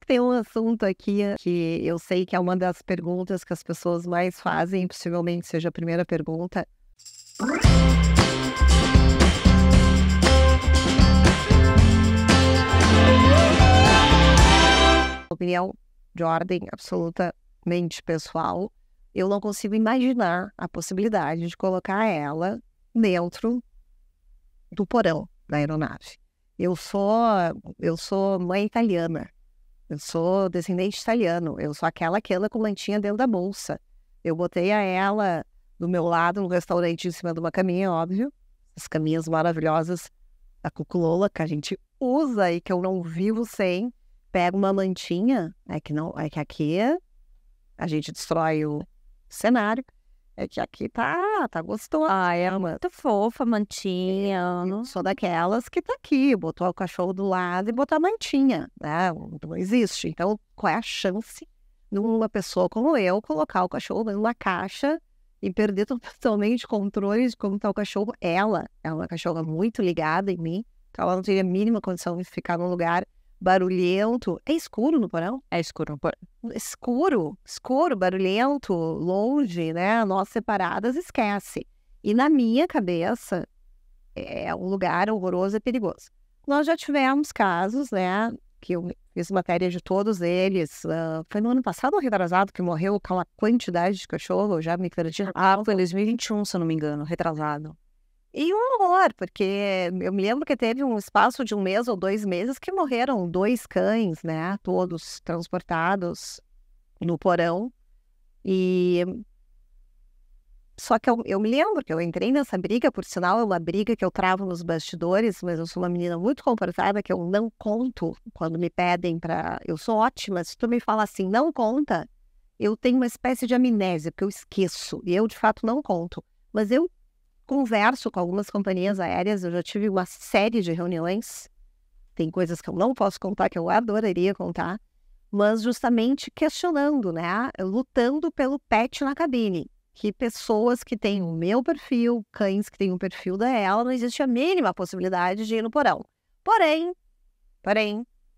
tem um assunto aqui que eu sei que é uma das perguntas que as pessoas mais fazem, possivelmente seja a primeira pergunta. Opinião de ordem absolutamente pessoal, eu não consigo imaginar a possibilidade de colocar ela dentro do porão da aeronave. Eu sou mãe italiana, eu sou descendente italiano, eu sou aquela que anda com mantinha dentro da bolsa. Eu botei a ela do meu lado no restaurante em cima de uma caminha, óbvio, as caminhas maravilhosas da Cuculola que a gente usa e que eu não vivo sem. Pego uma mantinha, é que aqui a gente destrói o cenário, é que aqui tá gostoso. É muito fofa, mantinha. Eu sou daquelas que tá aqui, botou o cachorro do lado e botou a mantinha, né? Não existe. Então, qual é a chance de uma pessoa como eu colocar o cachorro dentro da caixa e perder totalmente o controle de como tá o cachorro? Ela é uma cachorra muito ligada em mim, então ela não teria a mínima condição de ficar num lugar barulhento. É escuro no porão? É escuro no porão. Escuro, barulhento, longe, né? Nós separadas, esquece. E na minha cabeça, é um lugar horroroso e perigoso. Nós já tivemos casos, né? Que eu fiz matéria de todos eles. Foi no ano passado ou retrasado que morreu aquela quantidade de cachorro, eu já me perdi. Foi em 2021, se eu não me engano, retrasado. E um horror, porque eu me lembro que teve um espaço de 1 mês ou 2 meses que morreram 2 cães, né? Todos transportados no porão. E só que eu me lembro que eu entrei nessa briga, por sinal, é uma briga que eu travo nos bastidores, mas eu sou uma menina muito comportada, que eu não conto quando me pedem para... Eu sou ótima, se tu me fala assim, não conta, eu tenho uma espécie de amnésia, porque eu esqueço, e eu de fato não conto. Mas eu converso com algumas companhias aéreas, eu já tive uma série de reuniões, tem coisas que eu não posso contar, que eu adoraria contar, mas justamente questionando, né, lutando pelo pet na cabine, que pessoas que têm o meu perfil, cães que têm o perfil da ela, não existe a mínima possibilidade de ir no porão. Porém,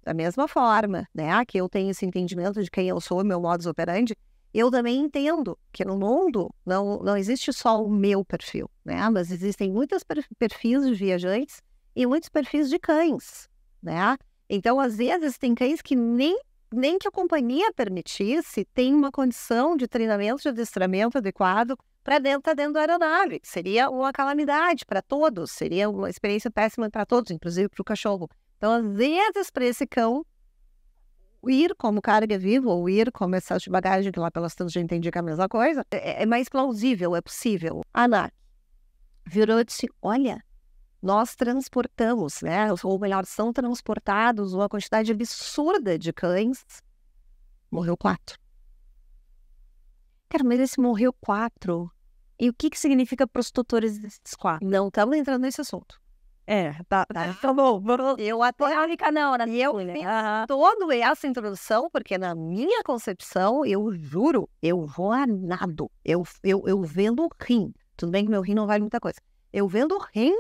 da mesma forma, né, que eu tenho esse entendimento de quem eu sou, meu modus operandi, eu também entendo que no mundo não existe só o meu perfil, né? Mas existem muitos perfis de viajantes e muitos perfis de cães, né? Então, às vezes, tem cães que nem que a companhia permitisse, tem uma condição de treinamento, de adestramento adequado para estar dentro da aeronave. Seria uma calamidade para todos, seria uma experiência péssima para todos, inclusive para o cachorro. Então, às vezes, para esse cão, ir como carga viva ou ir como excesso de bagagem, que lá pelas tantas a gente entendi que é a mesma coisa, é mais plausível, é possível. A ANAC virou e disse, olha, nós transportamos, né, ou melhor, são transportados uma quantidade absurda de cães. Morreu 4. Cara, mas esse morreu 4. E o que significa para os tutores desses 4? Não estamos entrando nesse assunto. Tá bom. Eu até... Não, E eu fiz toda essa introdução, porque na minha concepção, eu juro, eu vou a nado. Eu vendo o rim. Tudo bem que meu rim não vale muita coisa. Eu vendo o rim,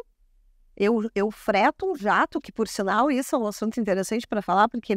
eu freto um jato, que por sinal isso é um assunto interessante para falar, porque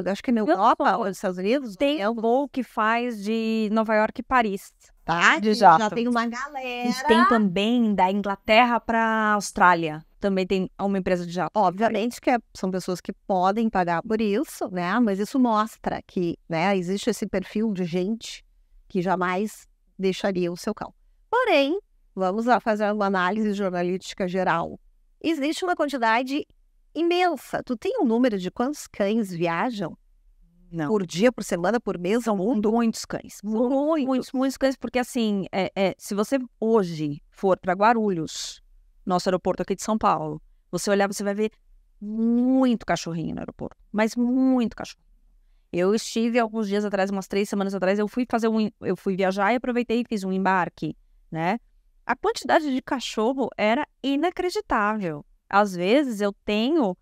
acho que na Europa ou nos Estados Unidos... Tem um voo que faz de Nova York e Paris. Tá? De jato. Já tem uma galera. E tem também da Inglaterra para Austrália. Também tem uma empresa de jato. Obviamente que são pessoas que podem pagar por isso, né? Mas isso mostra que, né, existe esse perfil de gente que jamais deixaria o seu cão. Porém, vamos lá fazer uma análise jornalística geral. Existe uma quantidade imensa. Tu tem um número de quantos cães viajam? Não. Por dia, por semana, por mês? São muitos cães. Muitos cães, porque assim, se você hoje for para Guarulhos, nosso aeroporto aqui de São Paulo, você olhar, você vai ver muito cachorrinho no aeroporto, mas muito cachorro. Eu estive alguns dias atrás, umas 3 semanas atrás, eu fui viajar e aproveitei e fiz um embarque, né? A quantidade de cachorro era inacreditável. Às vezes eu tenho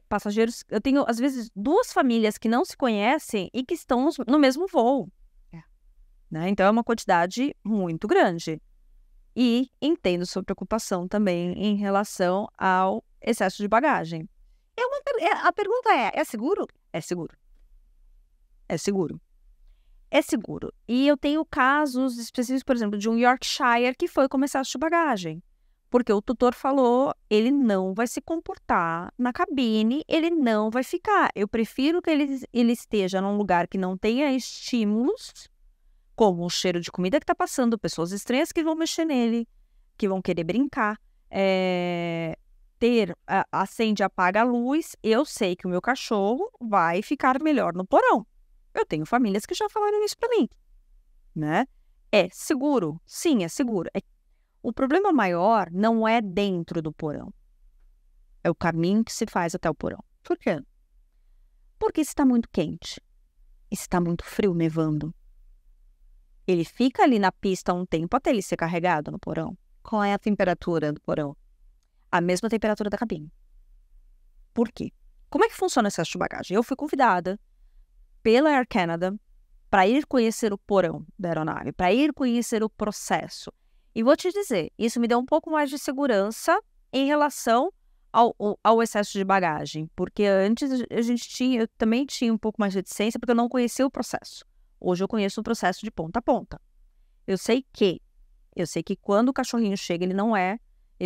passageiros, eu tenho às vezes 2 famílias que não se conhecem e que estão no mesmo voo. Né? Então é uma quantidade muito grande. E entendo sua preocupação também em relação ao excesso de bagagem. A pergunta é seguro? É seguro. É seguro. É seguro. E eu tenho casos específicos, por exemplo, de um Yorkshire que foi com excesso de bagagem. Porque o tutor falou, ele não vai se comportar na cabine, ele não vai ficar. Eu prefiro que ele esteja num lugar que não tenha estímulos, como o cheiro de comida que está passando, pessoas estranhas que vão mexer nele, que vão querer brincar. Acende e apaga a luz, eu sei que o meu cachorro vai ficar melhor no porão. Eu tenho famílias que já falaram isso para mim, né? É seguro? Sim, é seguro. O problema maior não é dentro do porão. É o caminho que se faz até o porão. Por quê? Porque se está muito quente, se está muito frio, nevando, ele fica ali na pista um tempo até ele ser carregado no porão. Qual é a temperatura do porão? A mesma temperatura da cabine. Por quê? Como é que funciona o excesso de bagagem? Eu fui convidada pela Air Canada para ir conhecer o porão da aeronave, para ir conhecer o processo. E vou te dizer, isso me deu um pouco mais de segurança em relação ao excesso de bagagem, porque antes eu também tinha um pouco mais de reticência, porque eu não conhecia o processo. Hoje eu conheço o processo de ponta a ponta. Eu sei que quando o cachorrinho chega, ele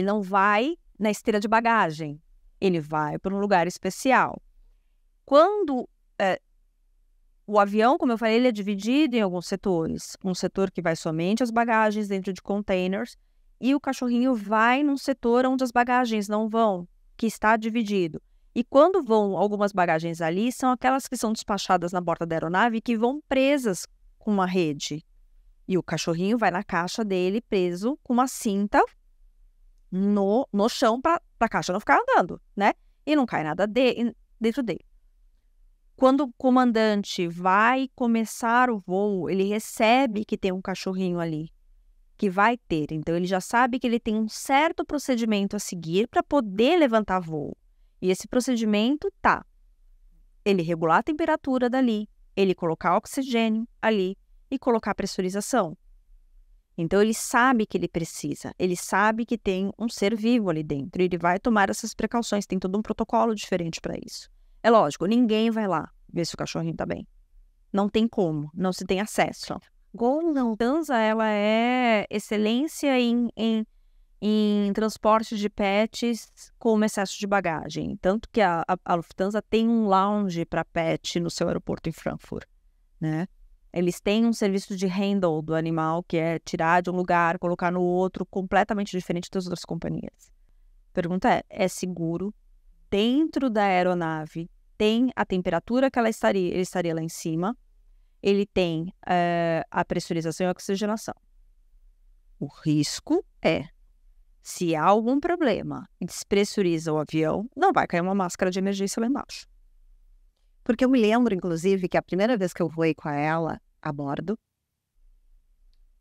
não vai na esteira de bagagem, ele vai para um lugar especial. Quando o avião, como eu falei, ele é dividido em alguns setores. Um setor que vai somente as bagagens dentro de containers e o cachorrinho vai num setor onde as bagagens não vão, que está dividido. E quando vão algumas bagagens ali, são aquelas que são despachadas na borda da aeronave que vão presas com uma rede. E o cachorrinho vai na caixa dele preso com uma cinta no chão para a caixa não ficar andando, né? E não cai nada dentro dele. Quando o comandante vai começar o voo, ele recebe que tem um cachorrinho ali, que vai ter. Então, ele já sabe que ele tem um certo procedimento a seguir para poder levantar voo. E esse procedimento ele regular a temperatura dali, ele colocar oxigênio ali e colocar pressurização. Então, ele sabe que ele precisa, ele sabe que tem um ser vivo ali dentro, e ele vai tomar essas precauções, tem todo um protocolo diferente para isso. É lógico, ninguém vai lá ver se o cachorrinho tá bem. Não tem como, não se tem acesso. Lufthansa, ela é excelência em transporte de pets com excesso de bagagem. Tanto que a Lufthansa tem um lounge para pet no seu aeroporto em Frankfurt, né? Eles têm um serviço de handle do animal, que é tirar de um lugar, colocar no outro, completamente diferente das outras companhias. A pergunta é seguro? Dentro da aeronave tem a temperatura que ele estaria lá em cima, ele tem a pressurização e a oxigenação. O risco se há algum problema e despressuriza o avião, não vai cair uma máscara de emergência lá embaixo. Porque eu me lembro, inclusive, que a primeira vez que eu voei com ela a bordo,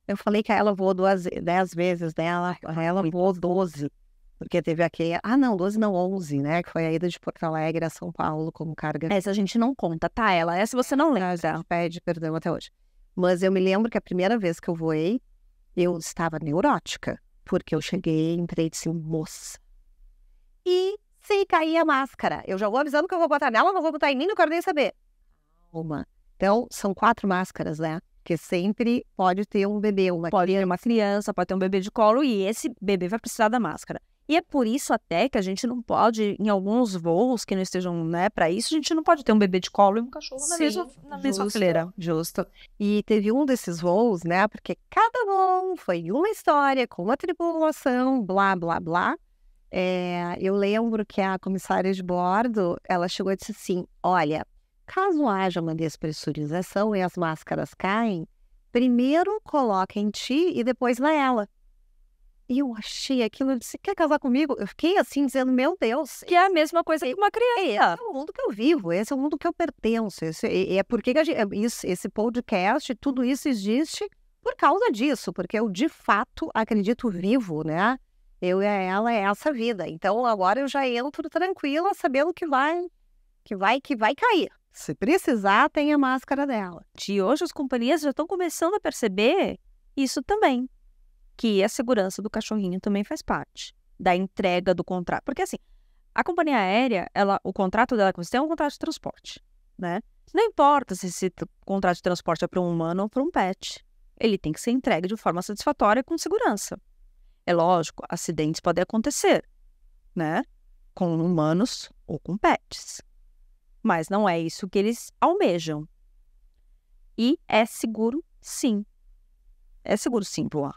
eu falei que ela voou 10 vezes, né? Ela voou 12. Porque teve aqui... 12 não, 11, né? Que foi a ida de Porto Alegre a São Paulo como carga. Essa a gente não conta, tá? Essa você não lembra. A gente pede perdão até hoje. Mas eu me lembro que a primeira vez que eu voei, eu estava neurótica. Porque eu cheguei, entrei e disse, moça. E se cair a máscara? Eu já vou avisando que eu vou botar nela, não vou botar em mim, não quero nem saber. Então, são 4 máscaras, né? Porque sempre pode ter um bebê, pode ter uma criança, pode ter um bebê de colo e esse bebê vai precisar da máscara. E é por isso até que a gente não pode, em alguns voos que não estejam, né, para isso, a gente não pode ter um bebê de colo e um cachorro na mesma fileira. Justo. E teve um desses voos, né, porque cada voo foi uma história, com uma tripulação, blá, blá, blá. Eu lembro que a comissária de bordo, ela chegou e disse assim, olha, caso haja uma despressurização e as máscaras caem, primeiro coloca em ti e depois na ela. E eu achei aquilo, eu disse, quer casar comigo? Eu fiquei assim, dizendo, meu Deus. Que é a mesma coisa que uma criança. Esse é o mundo que eu vivo, esse é o mundo que eu pertenço. É porque esse podcast, tudo isso existe por causa disso, porque eu, de fato, acredito vivo, né? Eu e ela é essa vida. Então, agora eu já entro tranquila, sabendo que vai cair. Se precisar, tem a máscara dela. De hoje, as companhias já estão começando a perceber isso também. Que a segurança do cachorrinho também faz parte da entrega do contrato. Porque, assim, A companhia aérea, o contrato dela com você é um contrato de transporte, né? Não importa se esse contrato de transporte é para um humano ou para um pet. Ele tem que ser entregue de forma satisfatória e com segurança. É lógico, acidentes podem acontecer, né? Com humanos ou com pets. Mas não é isso que eles almejam. E é seguro, sim. É seguro, sim, voar.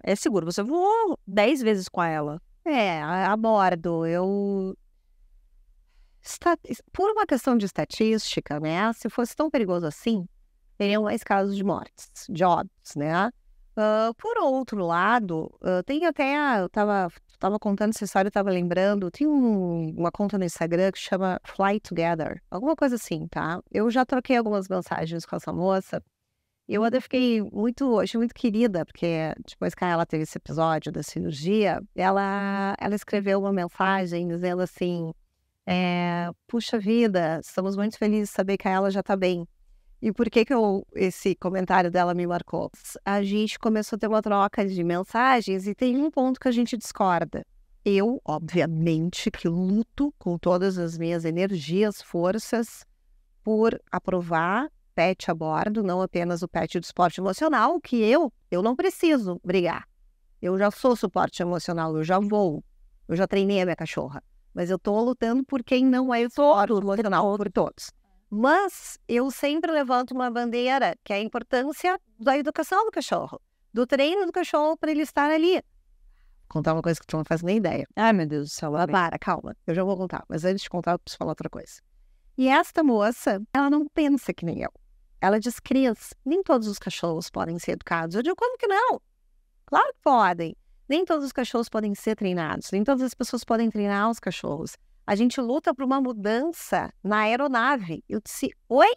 É seguro. Você voou 10 vezes com ela. A bordo, por uma questão de estatística, né? Se fosse tão perigoso assim, teriam mais casos de mortes, de óbitos, né? Por outro lado, tem até, eu tava contando essa história, eu tava lembrando, tem uma conta no Instagram que chama Fly Together, alguma coisa assim, tá? Eu já troquei algumas mensagens com essa moça, e eu até achei muito querida, porque depois que ela teve esse episódio da cirurgia, ela escreveu uma mensagem dizendo assim, puxa vida, estamos muito felizes de saber que ela já tá bem. E por que esse comentário dela me marcou? A gente começou a ter uma troca de mensagens e tem um ponto que a gente discorda. Eu, obviamente, que luto com todas as minhas energias, forças, por aprovar pet a bordo, não apenas o pet do suporte emocional, que eu não preciso brigar. Eu já sou suporte emocional, eu já vou, eu já treinei a minha cachorra. Mas eu tô lutando por quem não é o suporte emocional, por todos. Mas eu sempre levanto uma bandeira, que é a importância da educação do cachorro, do treino do cachorro para ele estar ali. Vou contar uma coisa que tu não faz nem ideia. Ai, meu Deus do céu. Calma, eu já vou contar. Mas antes de contar, eu preciso falar outra coisa. E esta moça, ela não pensa que nem eu. Ela diz, Cris, nem todos os cachorros podem ser educados. Eu digo, como que não? Claro que podem. Nem todos os cachorros podem ser treinados. Nem todas as pessoas podem treinar os cachorros. A gente luta por uma mudança na aeronave. Eu disse, oi?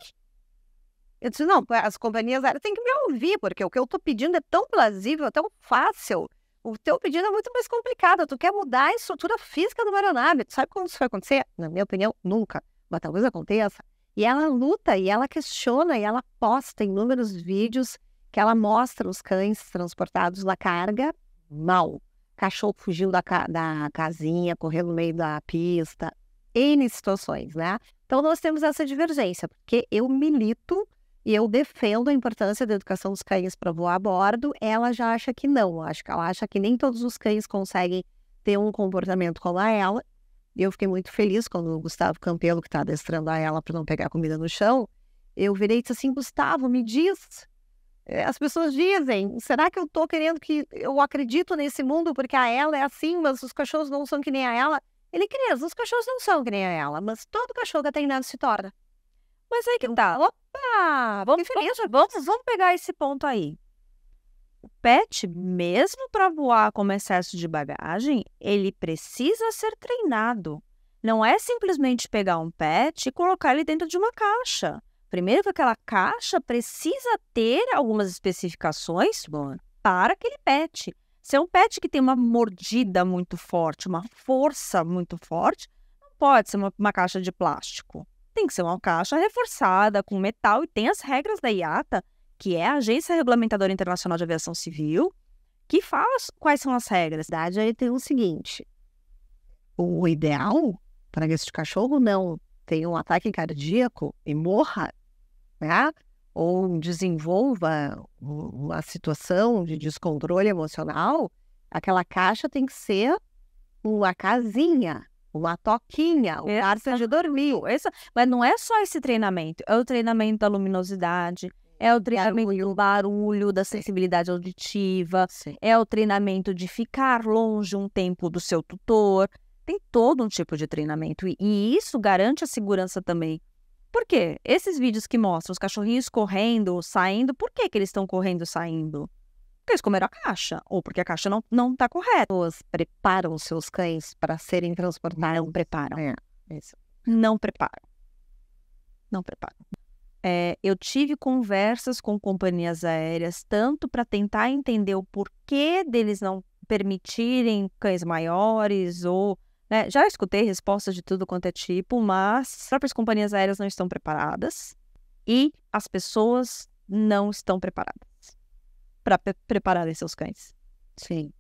Eu disse, não, as companhias aéreas têm que me ouvir, porque o que eu estou pedindo é tão plausível, tão fácil. O teu pedido é muito mais complicado. Tu quer mudar a estrutura física de uma aeronave. Tu sabe quando isso vai acontecer? Na minha opinião, nunca. Mas talvez aconteça. E ela luta, e ela questiona, e ela posta inúmeros vídeos que ela mostra os cães transportados na carga mal. Cachorro fugiu da casinha, correu no meio da pista, N situações, né? Então, nós temos essa divergência, porque eu milito e eu defendo a importância da educação dos cães para voar a bordo, ela já acha que não. Ela acha que nem todos os cães conseguem ter um comportamento como a ela. E eu fiquei muito feliz quando o Gustavo Campelo, que está adestrando a ela para não pegar comida no chão, eu virei e disse assim, Gustavo, me diz... As pessoas dizem, será que eu estou querendo que eu acredito nesse mundo porque a ela é assim, mas os cachorros não são que nem a ela? Ele, Cris, os cachorros não são que nem a ela, mas todo cachorro que é treinado se torna. Mas aí que tá. Opa! Vamos pegar esse ponto aí. O pet, mesmo para voar com excesso de bagagem, ele precisa ser treinado. Não é simplesmente pegar um pet e colocar ele dentro de uma caixa. Primeiro que aquela caixa precisa ter algumas especificações para aquele pet. Se é um pet que tem uma mordida muito forte, uma força muito forte, não pode ser uma caixa de plástico. Tem que ser uma caixa reforçada com metal e tem as regras da IATA, que é a Agência Regulamentadora Internacional de Aviação Civil, que fala quais são as regras. Na verdade, aí tem o seguinte, o ideal para esse cachorro não tenha um ataque cardíaco e morra, né? Ou desenvolva uma situação de descontrole emocional, aquela caixa tem que ser uma casinha, uma toquinha, o cara seja dormiu. Mas não é só esse treinamento, é o treinamento da luminosidade, é o treinamento do barulho, da sensibilidade auditiva, é o treinamento de ficar longe um tempo do seu tutor. Tem todo um tipo de treinamento e isso garante a segurança também. Por quê? Esses vídeos que mostram os cachorrinhos correndo, saindo, por que eles estão correndo, saindo? Porque eles comeram a caixa, ou porque a caixa não está correta. Pessoas preparam os seus cães para serem transportados. Não preparam. Isso. Não preparam. Não preparam. Eu tive conversas com companhias aéreas, tanto para tentar entender o porquê deles não permitirem cães maiores ou... né? Já escutei respostas de tudo quanto é tipo, mas as próprias companhias aéreas não estão preparadas e as pessoas não estão preparadas para prepararem seus cães. Sim.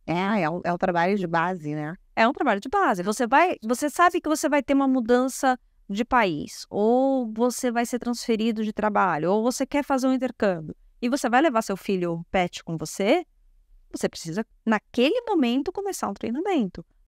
É um trabalho de base, né? É um trabalho de base. Você sabe que você vai ter uma mudança de país, ou você vai ser transferido de trabalho, ou você quer fazer um intercâmbio, e você vai levar seu filho pet com você, você precisa, naquele momento, começar um treinamento.